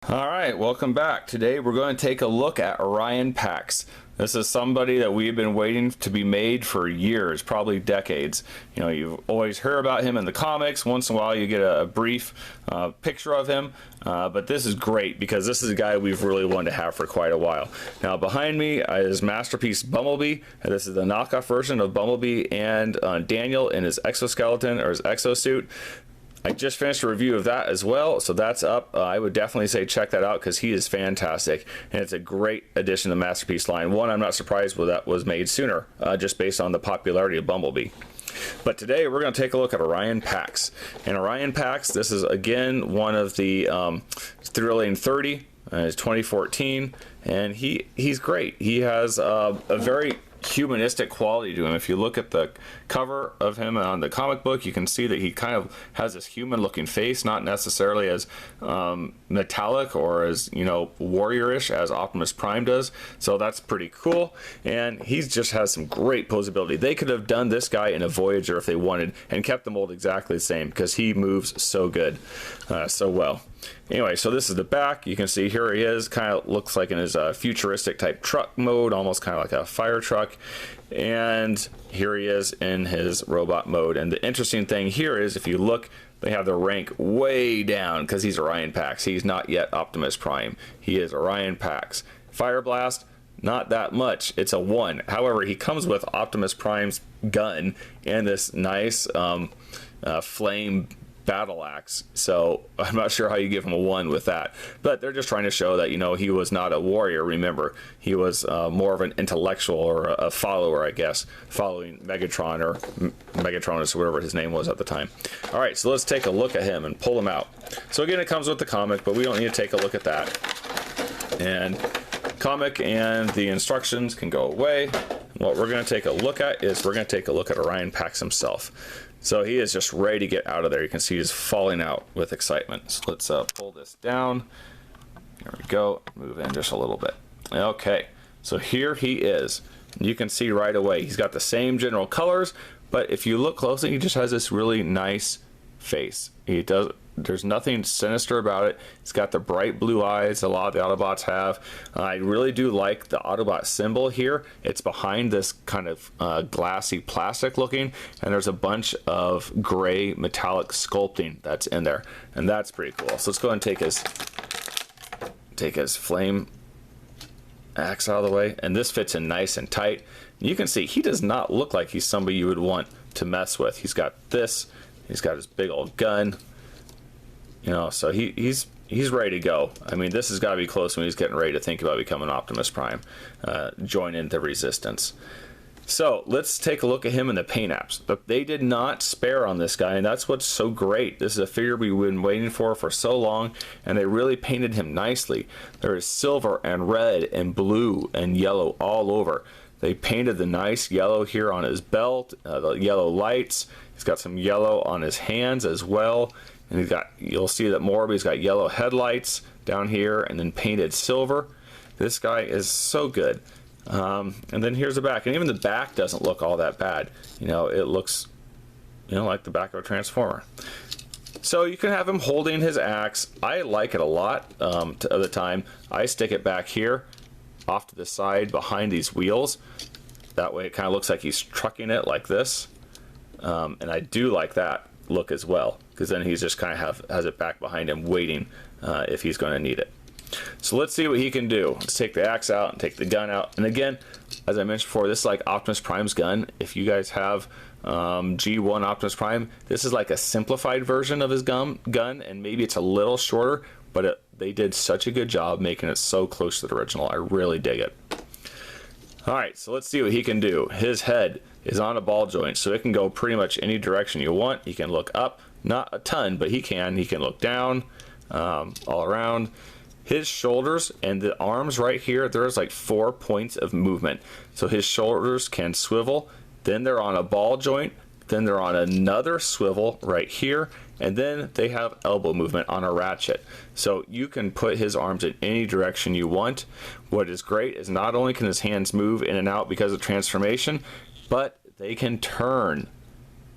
All right, welcome back. Today we're going to take a look at Orion Pax. This is somebody that we've been waiting to be made for years, probably decades. You know, you've always heard about him in the comics. Once in a while you get a brief picture of him, but this is great because this is a guy we've really wanted to have for quite a while. Now behind me is Masterpiece Bumblebee, and this is the knockoff version of Bumblebee and Daniel in his exoskeleton or his exosuit. I just finished a review of that as well, so that's up. I would definitely say check that out because he is fantastic, and it's a great addition to the Masterpiece line. One, I'm not surprised that was made sooner, just based on the popularity of Bumblebee. But today we're going to take a look at Orion Pax. And Orion Pax, this is again one of the Thrilling 30. It's 2014, and he's great. He has a very humanistic quality to him. If you look at the cover of him on the comic book, you can see that he kind of has this human looking face, not necessarily as metallic or as, you know, warriorish as Optimus Prime does. So that's pretty cool, and he just has some great posability. They could have done this guy in a Voyager if they wanted and kept the mold exactly the same because he moves so good, so well. Anyway, so this is the back. You can see here he is, kind of looks like in his futuristic type truck mode, almost kind of like a fire truck. And here he is in his robot mode. And the interesting thing here is if you look, they have the rank way down because he's Orion Pax. He's not yet Optimus Prime. He is Orion Pax. Fire Blast, not that much. It's a 1. However, he comes with Optimus Prime's gun and this nice flame battle axe, so I'm not sure how you give him a 1 with that, but they're just trying to show that, you know, he was not a warrior. Remember, he was more of an intellectual or a follower, I guess, following Megatron or Megatronus, whatever his name was at the time. All right, so let's take a look at him and pull him out. So again, it comes with the comic, but we don't need to take a look at that. And comic and the instructions can go away. What we're going to take a look at is we're going to take a look at Orion Pax himself. So he is just ready to get out of there. You can see he's falling out with excitement. So let's pull this down. There we go. Move in just a little bit. Okay, so here he is. You can see right away he's got the same general colors, but if you look closely, he just has this really nice face. There's nothing sinister about it. It's got the bright blue eyes a lot of the Autobots have. I really do like the Autobot symbol here. It's behind this kind of glassy plastic looking, and there's a bunch of gray metallic sculpting that's in there, and that's pretty cool. So let's go ahead and take his flame axe out of the way, and this fits in nice and tight. You can see he does not look like he's somebody you would want to mess with. He's got this. He's got his big old gun. You know, so he's ready to go. I mean, this has got to be close when he's getting ready to think about becoming Optimus Prime, joining the Resistance. So let's take a look at him in the paint apps. But they did not spare on this guy, and that's what's so great. This is a figure we've been waiting for so long, and they really painted him nicely. There is silver and red and blue and yellow all over. They painted the nice yellow here on his belt, the yellow lights. He's got some yellow on his hands as well. And you'll see that Morbi's got yellow headlights down here and then painted silver. This guy is so good. And then here's the back, and even the back doesn't look all that bad. You know, it looks, you know, like the back of a Transformer. So you can have him holding his axe. I like it a lot of the time. I stick it back here off to the side behind these wheels. That way it kind of looks like he's trucking it like this. And I do like that look as well, because then he's just kind of has it back behind him waiting if he's going to need it. So let's see what he can do. Let's take the axe out and take the gun out. And again, as I mentioned before, this is like Optimus Prime's gun. If you guys have G1 Optimus Prime, this is like a simplified version of his gun, and maybe it's a little shorter, but they did such a good job making it so close to the original. I really dig it. Alright, so let's see what he can do. His head is on a ball joint, so it can go pretty much any direction you want. He can look up, not a ton, but he can look down, all around. His shoulders and the arms right here, there's like 4 points of movement. So his shoulders can swivel, then they're on a ball joint, then they're on another swivel right here, and then they have elbow movement on a ratchet. So you can put his arms in any direction you want. What is great is not only can his hands move in and out because of transformation, but they can turn.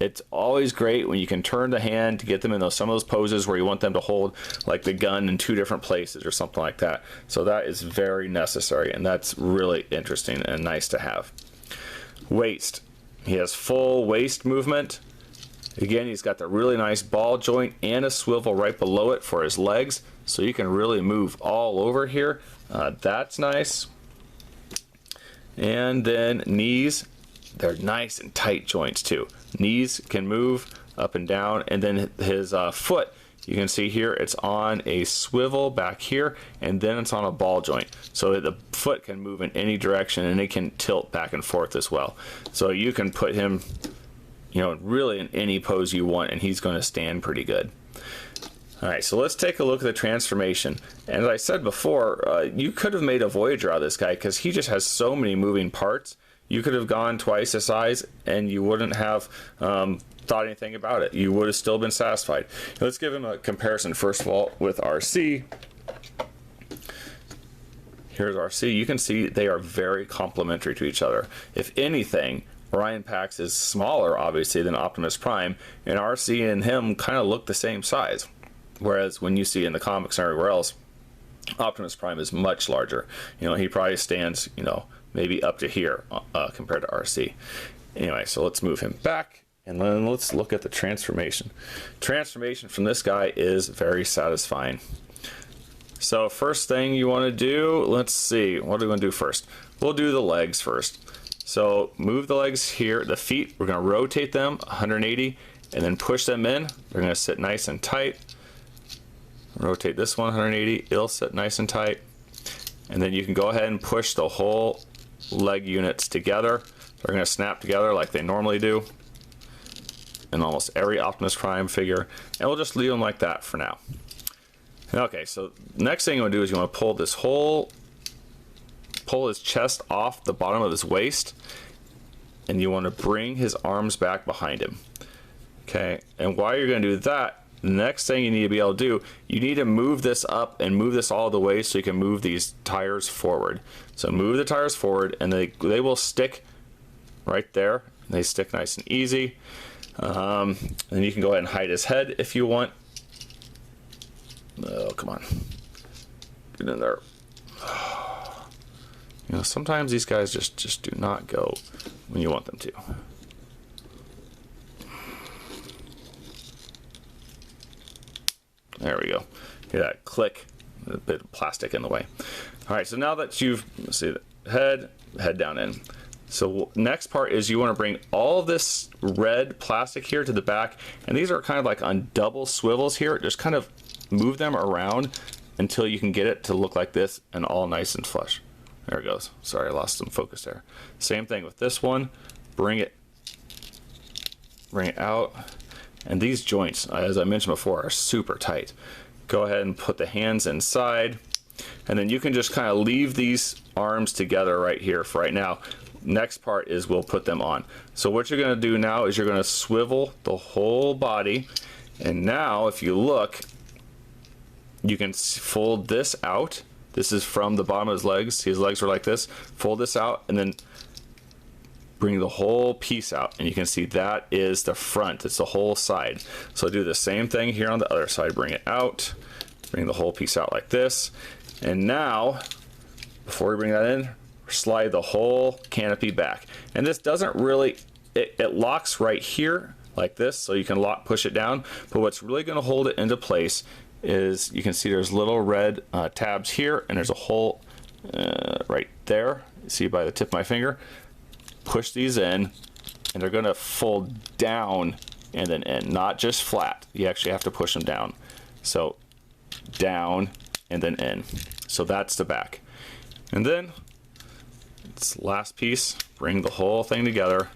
It's always great when you can turn the hand to get them in some of those poses where you want them to hold like the gun in 2 different places or something like that. So that is very necessary, and that's really interesting and nice to have. Waist. He has full waist movement. Again, he's got the really nice ball joint and a swivel right below it for his legs, so you can really move all over here. That's nice. And then knees. They're nice and tight joints too. Knees can move up and down, and then his foot, you can see here, it's on a swivel back here, and then it's on a ball joint. So the foot can move in any direction, and it can tilt back and forth as well. So you can put him, you know, really in any pose you want, and he's going to stand pretty good. All right, so let's take a look at the transformation. And as I said before, you could have made a Voyager out of this guy because he just has so many moving parts. You could have gone twice the size and you wouldn't have thought anything about it. You would have still been satisfied. Let's give him a comparison first of all with RC. Here's RC. You can see they are very complementary to each other. If anything, Orion Pax is smaller obviously than Optimus Prime, and RC and him kind of look the same size. Whereas when you see in the comics and everywhere else, Optimus Prime is much larger. You know, he probably stands, you know, maybe up to here compared to RC. Anyway, so let's move him back, and then let's look at the transformation. Transformation from this guy is very satisfying. So first thing you want to do, let's see, what do we want to do first? We'll do the legs first. So move the legs here, the feet, we're going to rotate them 180 and then push them in. They're going to sit nice and tight. Rotate this one 180, it'll sit nice and tight. And then you can go ahead and push the whole leg units together. They're going to snap together like they normally do in almost every Optimus Prime figure. And we'll just leave them like that for now. Okay, so next thing you want to do is you want to pull his chest off the bottom of his waist, and you want to bring his arms back behind him. Okay, and while you're going to do that, the next thing you need to be able to do, you need to move this up and move this all the way so you can move these tires forward. So move the tires forward, and they will stick right there. They stick nice and easy. And you can go ahead and hide his head if you want. Oh, come on. Get in there. You know, sometimes these guys just do not go when you want them to. There we go. Hear that click? A bit of plastic in the way. All right, so now that you've, let's see, the head down in. So next part is you want to bring all this red plastic here to the back, and these are kind of like on double swivels here. Just kind of move them around until you can get it to look like this and all nice and flush. There it goes. Sorry, I lost some focus there. Same thing with this one. Bring it out. And these joints, as I mentioned before, are super tight. Go ahead and put the hands inside, and then you can just kind of leave these arms together right here for right now. Next part is we'll put them on. So what you're going to do now is you're going to swivel the whole body, and now if you look, you can fold this out. This is from the bottom of his legs. His legs are like this. Fold this out, and then bring the whole piece out, and you can see that is the front. It's the whole side. So do the same thing here on the other side. Bring it out, bring the whole piece out like this, and now before we bring that in, slide the whole canopy back. And this doesn't really, it locks right here like this, so you can push it down, but what's really going to hold it into place is you can see there's little red tabs here, and there's a hole right there. You see by the tip of my finger. Push these in, and they're going to fold down and then in, not just flat. You actually have to push them down. So down and then in. So that's the back. And then this last piece, bring the whole thing together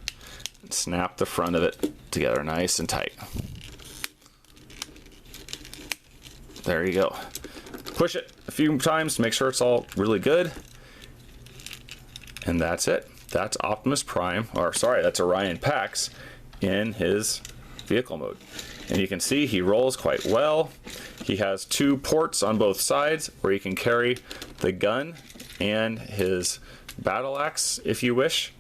and snap the front of it together nice and tight. There you go. Push it a few times to make sure it's all really good. And that's it. That's Optimus Prime, or sorry, that's Orion Pax in his vehicle mode. And you can see he rolls quite well. He has 2 ports on both sides where you can carry the gun and his battle axe if you wish.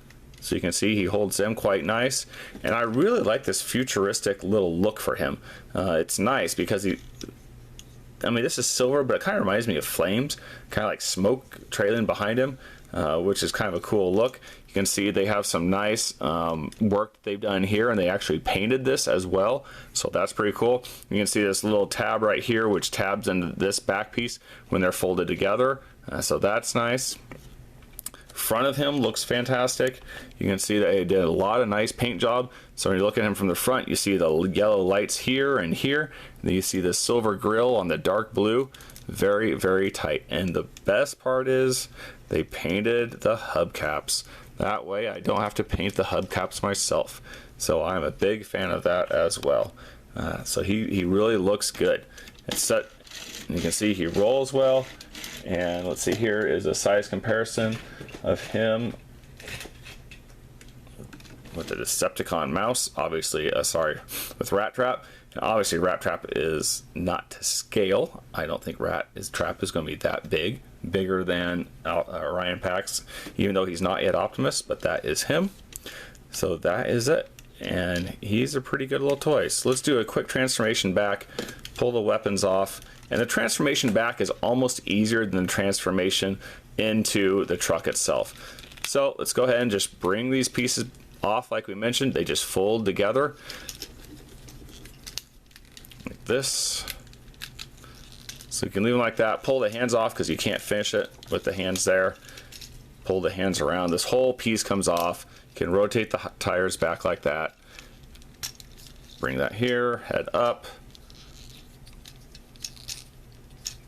So you can see he holds them quite nice, and I really like this futuristic little look for him. It's nice because I mean, this is silver, but it kind of reminds me of flames, kind of like smoke trailing behind him, which is kind of a cool look. You can see they have some nice work they've done here, and they actually painted this as well, so that's pretty cool. You can see this little tab right here, which tabs into this back piece when they're folded together, so that's nice. Front of him looks fantastic. You can see that they did a lot of nice paint job. So when you look at him from the front, you see the yellow lights here and here. And then you see the silver grille on the dark blue. Very, very tight. And the best part is they painted the hubcaps. That way I don't have to paint the hubcaps myself. So I'm a big fan of that as well. So he really looks good. It's set, and you can see he rolls well. And let's see, here is a size comparison of him with the Decepticon mouse, obviously, with Rat Trap. Now, obviously, Rat Trap is not to scale. I don't think Trap is going to be that bigger than Orion Pax, even though he's not yet Optimus, but that is him. So that is it. And he's a pretty good little toy. So let's do a quick transformation back, pull the weapons off. And the transformation back is almost easier than the transformation into the truck itself. So let's go ahead and just bring these pieces off like we mentioned. They just fold together like this. So you can leave them like that. Pull the hands off because you can't finish it with the hands there. Pull the hands around. This whole piece comes off. You can rotate the tires back like that. Bring that here, head up.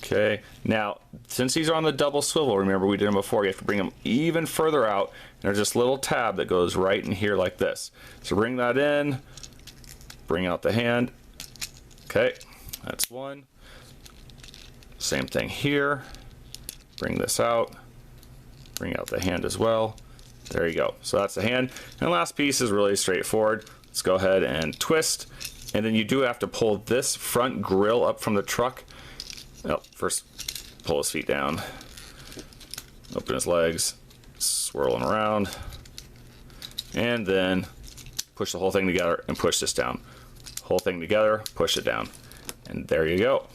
Okay, now since these are on the double swivel, remember we did them before, you have to bring them even further out. And there's this little tab that goes right in here like this. So bring that in, bring out the hand. Okay, that's one. Same thing here. Bring this out, bring out the hand as well. There you go. So that's the hand. And the last piece is really straightforward. Let's go ahead and twist. And then you do have to pull this front grille up from the truck. Oh, first, pull his feet down, open his legs, swirl him around, and then push the whole thing together and push this down. Whole thing together, push it down. And there you go.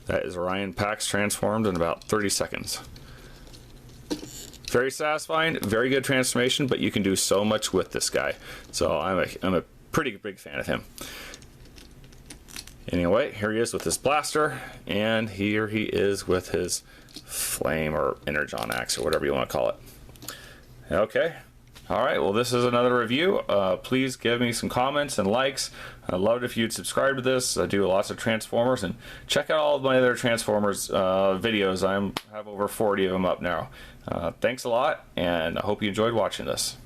That is Orion Pax transformed in about 30 seconds. Very satisfying, very good transformation, but you can do so much with this guy. So I'm a pretty big fan of him. Anyway, here he is with his blaster, and here he is with his flame or energon axe or whatever you want to call it. Okay. All right, well, this is another review. Please give me some comments and likes. I'd love it if you'd subscribe to this. I do lots of Transformers, and check out all of my other Transformers videos. I have over 40 of them up now. Thanks a lot, and I hope you enjoyed watching this.